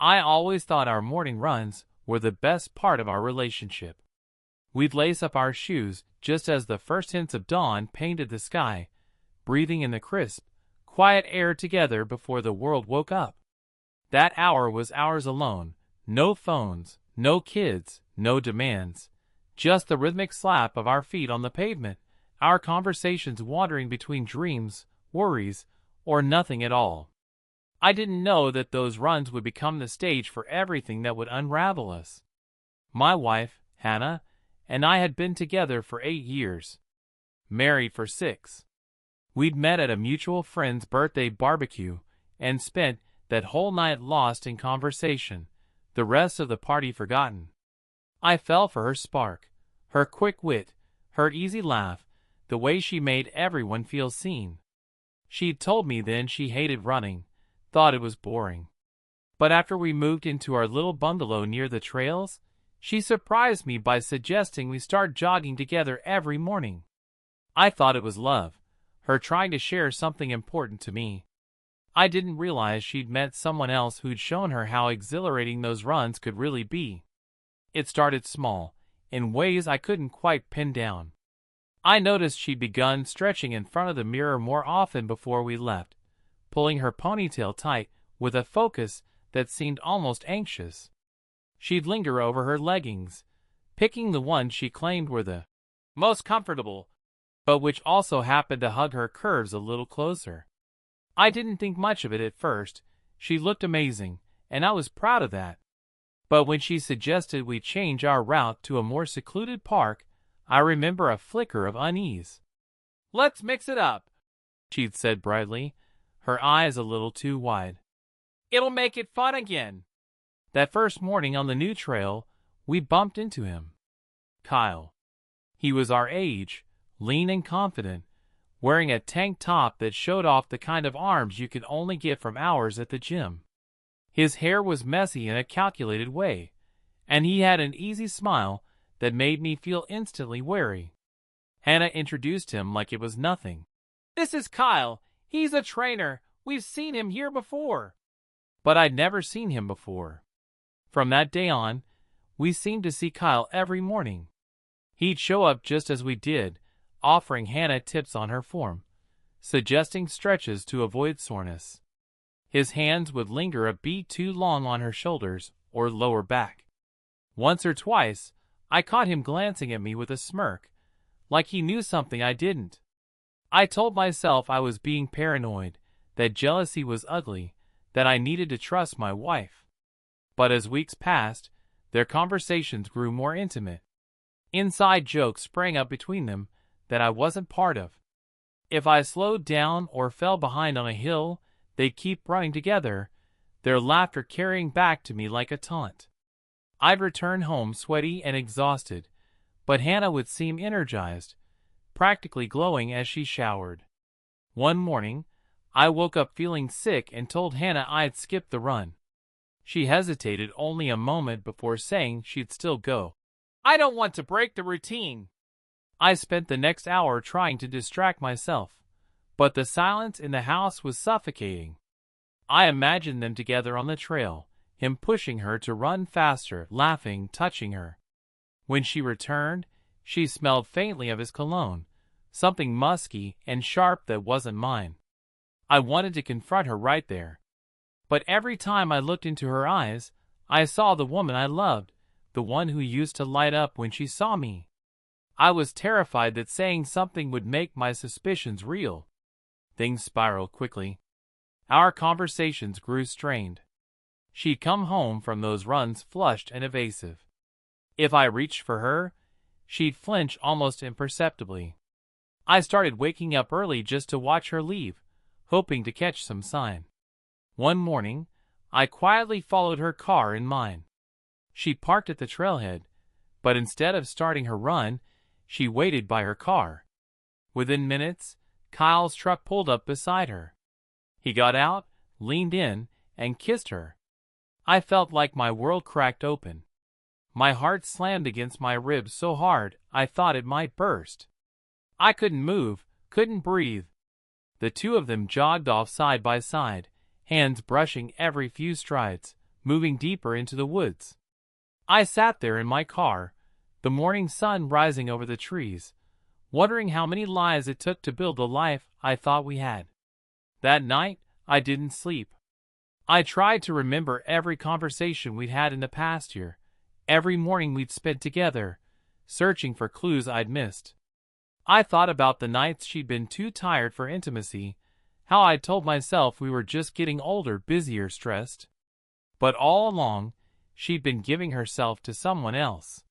I always thought our morning runs were the best part of our relationship. We'd lace up our shoes just as the first hints of dawn painted the sky, breathing in the crisp, quiet air together before the world woke up. That hour was ours alone. No phones, no kids, no demands. Just the rhythmic slap of our feet on the pavement, our conversations wandering between dreams, worries, or nothing at all. I didn't know that those runs would become the stage for everything that would unravel us. My wife, Hannah, and I had been together for 8 years. Married for 6. We'd met at a mutual friend's birthday barbecue and spent that whole night lost in conversation, the rest of the party forgotten. I fell for her spark, her quick wit, her easy laugh, the way she made everyone feel seen. She'd told me then she hated running, thought it was boring. But after we moved into our little bungalow near the trails, she surprised me by suggesting we start jogging together every morning. I thought it was love, her trying to share something important to me. I didn't realize she'd met someone else who'd shown her how exhilarating those runs could really be. It started small, in ways I couldn't quite pin down. I noticed she'd begun stretching in front of the mirror more often before we left, pulling her ponytail tight with a focus that seemed almost anxious. She'd linger over her leggings, picking the ones she claimed were the most comfortable, but which also happened to hug her curves a little closer. I didn't think much of it at first. She looked amazing, and I was proud of that. But when she suggested we change our route to a more secluded park, I remember a flicker of unease. "Let's mix it up," she'd said brightly, her eyes a little too wide. "It'll make it fun again." That first morning on the new trail, we bumped into him. Kyle. He was our age, lean and confident, wearing a tank top that showed off the kind of arms you could only get from hours at the gym. His hair was messy in a calculated way, and he had an easy smile that made me feel instantly wary. Hannah introduced him like it was nothing. "This is Kyle. He's a trainer. We've seen him here before." But I'd never seen him before. From that day on, we seemed to see Kyle every morning. He'd show up just as we did, offering Hannah tips on her form, suggesting stretches to avoid soreness. His hands would linger a beat too long on her shoulders or lower back. Once or twice, I caught him glancing at me with a smirk, like he knew something I didn't. I told myself I was being paranoid, that jealousy was ugly, that I needed to trust my wife. But as weeks passed, their conversations grew more intimate. Inside jokes sprang up between them that I wasn't part of. If I slowed down or fell behind on a hill, they'd keep running together, their laughter carrying back to me like a taunt. I'd return home sweaty and exhausted, but Hannah would seem energized, practically glowing as she showered. One morning, I woke up feeling sick and told Hannah I'd skipped the run. She hesitated only a moment before saying she'd still go. "I don't want to break the routine." I spent the next hour trying to distract myself, but the silence in the house was suffocating. I imagined them together on the trail, him pushing her to run faster, laughing, touching her. When she returned, she smelled faintly of his cologne, something musky and sharp that wasn't mine. I wanted to confront her right there. But every time I looked into her eyes, I saw the woman I loved, the one who used to light up when she saw me. I was terrified that saying something would make my suspicions real. Things spiraled quickly. Our conversations grew strained. She'd come home from those runs flushed and evasive. If I reached for her, she'd flinch almost imperceptibly. I started waking up early just to watch her leave, hoping to catch some sign. One morning, I quietly followed her car in mine. She parked at the trailhead, but instead of starting her run, she waited by her car. Within minutes, Kyle's truck pulled up beside her. He got out, leaned in, and kissed her. I felt like my world cracked open. My heart slammed against my ribs so hard I thought it might burst. I couldn't move, couldn't breathe. The two of them jogged off side by side, hands brushing every few strides, moving deeper into the woods. I sat there in my car, the morning sun rising over the trees, wondering how many lives it took to build the life I thought we had. That night, I didn't sleep. I tried to remember every conversation we'd had in the past year, every morning we'd spent together, searching for clues I'd missed. I thought about the nights she'd been too tired for intimacy, how I'd told myself we were just getting older, busier, stressed. But all along, she'd been giving herself to someone else.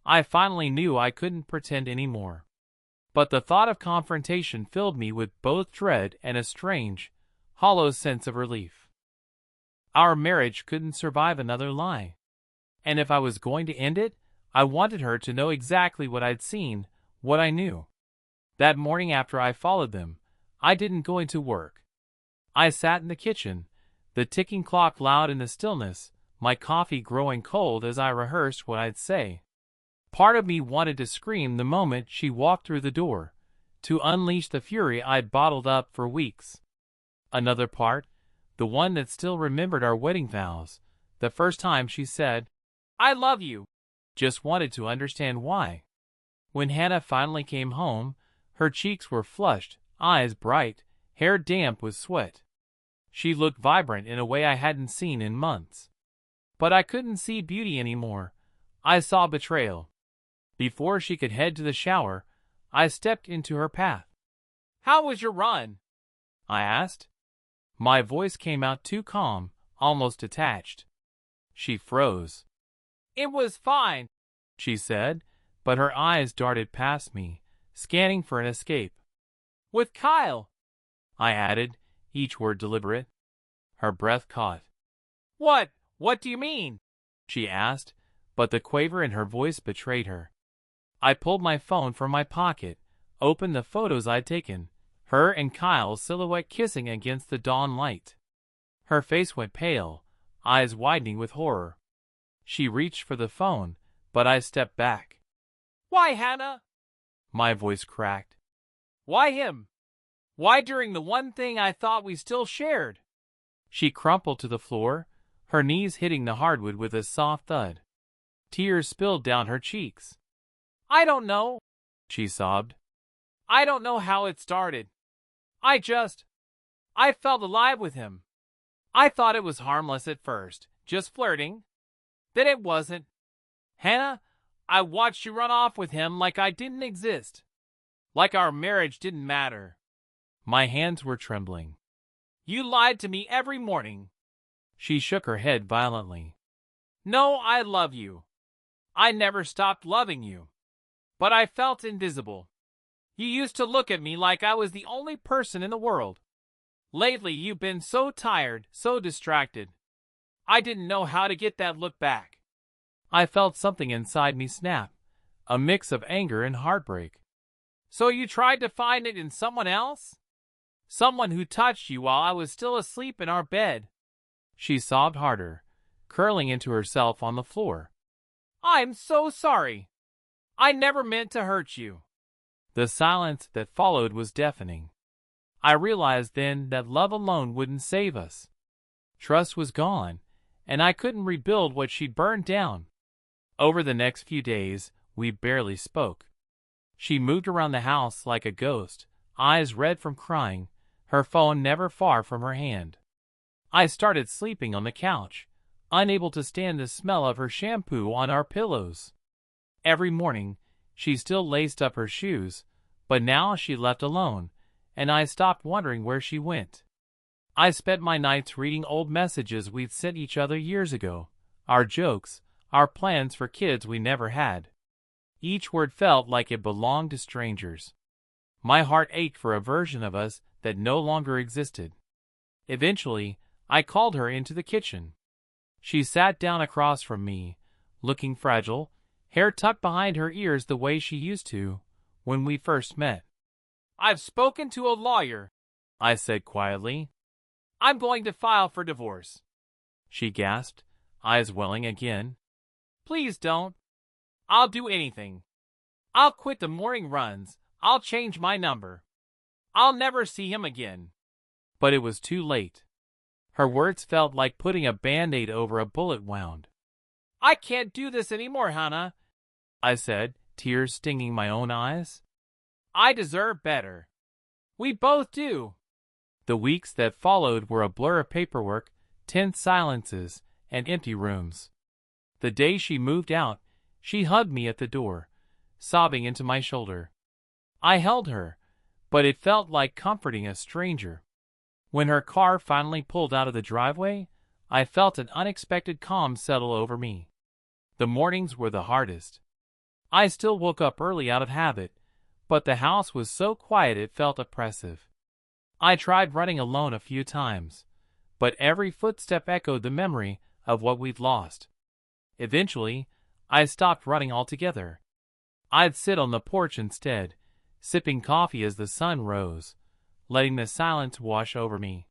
I finally knew I couldn't pretend anymore. But the thought of confrontation filled me with both dread and a strange, hollow sense of relief. Our marriage couldn't survive another lie. And if I was going to end it, I wanted her to know exactly what I'd seen, what I knew. That morning after I followed them, I didn't go into work. I sat in the kitchen, the ticking clock loud in the stillness, my coffee growing cold as I rehearsed what I'd say. Part of me wanted to scream the moment she walked through the door, to unleash the fury I'd bottled up for weeks. Another part, the one that still remembered our wedding vows, the first time she said, "I love you," just wanted to understand why. When Hannah finally came home, her cheeks were flushed, eyes bright, hair damp with sweat. She looked vibrant in a way I hadn't seen in months. But I couldn't see beauty anymore. I saw betrayal. Before she could head to the shower, I stepped into her path. "How was your run?" I asked. My voice came out too calm, almost detached. She froze. "It was fine," she said, but her eyes darted past me, scanning for an escape. "With Kyle," I added, each word deliberate. Her breath caught. What do you mean?" she asked, but the quaver in her voice betrayed her. I pulled my phone from my pocket, opened the photos I'd taken, her and Kyle's silhouette kissing against the dawn light. Her face went pale, eyes widening with horror. She reached for the phone, but I stepped back. "Why, Hannah?" My voice cracked. "Why him? Why during the one thing I thought we still shared?" She crumpled to the floor, her knees hitting the hardwood with a soft thud. Tears spilled down her cheeks. "I don't know," she sobbed. "I don't know how it started. I felt alive with him. I thought it was harmless at first, just flirting. Then it wasn't. Hannah, I watched you run off with him like I didn't exist. Like our marriage didn't matter." My hands were trembling. "You lied to me every morning." She shook her head violently. "No, I love you. I never stopped loving you. But I felt invisible. You used to look at me like I was the only person in the world. Lately you've been so tired, so distracted. I didn't know how to get that look back." I felt something inside me snap, a mix of anger and heartbreak. "So you tried to find it in someone else? Someone who touched you while I was still asleep in our bed?" She sobbed harder, curling into herself on the floor. "I'm so sorry. I never meant to hurt you." The silence that followed was deafening. I realized then that love alone wouldn't save us. Trust was gone, and I couldn't rebuild what she'd burned down. Over the next few days, we barely spoke. She moved around the house like a ghost, eyes red from crying, her phone never far from her hand. I started sleeping on the couch, unable to stand the smell of her shampoo on our pillows. Every morning, she still laced up her shoes, but now she left alone, and I stopped wondering where she went. I spent my nights reading old messages we'd sent each other years ago, our jokes, our plans for kids we never had. Each word felt like it belonged to strangers. My heart ached for a version of us that no longer existed. Eventually, I called her into the kitchen. She sat down across from me, looking fragile, hair tucked behind her ears the way she used to when we first met. "I've spoken to a lawyer," I said quietly. "I'm going to file for divorce." She gasped, eyes welling again. "Please don't. I'll do anything. I'll quit the morning runs. I'll change my number. I'll never see him again." But it was too late. Her words felt like putting a band-aid over a bullet wound. "I can't do this anymore, Hannah," I said, tears stinging my own eyes. "I deserve better. We both do." The weeks that followed were a blur of paperwork, tense silences, and empty rooms. The day she moved out, she hugged me at the door, sobbing into my shoulder. I held her, but it felt like comforting a stranger. When her car finally pulled out of the driveway, I felt an unexpected calm settle over me. The mornings were the hardest. I still woke up early out of habit, but the house was so quiet it felt oppressive. I tried running alone a few times, but every footstep echoed the memory of what we'd lost. Eventually, I stopped running altogether. I'd sit on the porch instead, sipping coffee as the sun rose, letting the silence wash over me.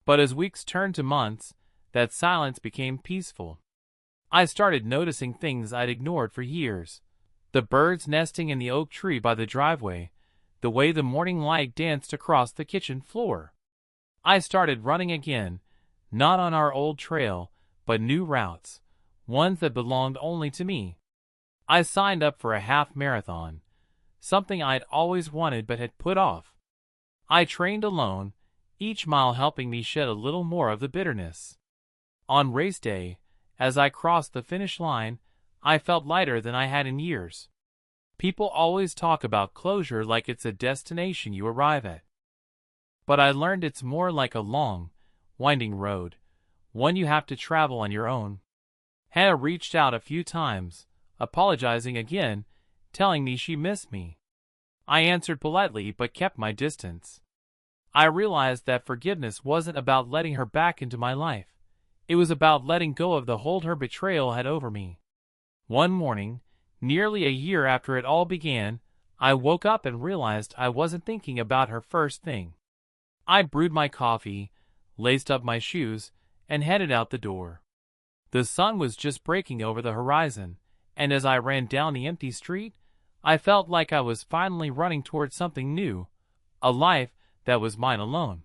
But as weeks turned to months, that silence became peaceful. I started noticing things I'd ignored for years. The birds nesting in the oak tree by the driveway, the way the morning light danced across the kitchen floor. I started running again, not on our old trail, but new routes, ones that belonged only to me. I signed up for a half marathon, something I'd always wanted but had put off. I trained alone, each mile helping me shed a little more of the bitterness. On race day, as I crossed the finish line, I felt lighter than I had in years. People always talk about closure like it's a destination you arrive at. But I learned it's more like a long, winding road, one you have to travel on your own. Hannah reached out a few times, apologizing again, telling me she missed me. I answered politely but kept my distance. I realized that forgiveness wasn't about letting her back into my life. It was about letting go of the hold her betrayal had over me. One morning, nearly a year after it all began, I woke up and realized I wasn't thinking about her first thing. I brewed my coffee, laced up my shoes, and headed out the door. The sun was just breaking over the horizon, and as I ran down the empty street, I felt like I was finally running towards something new, a life that was mine alone.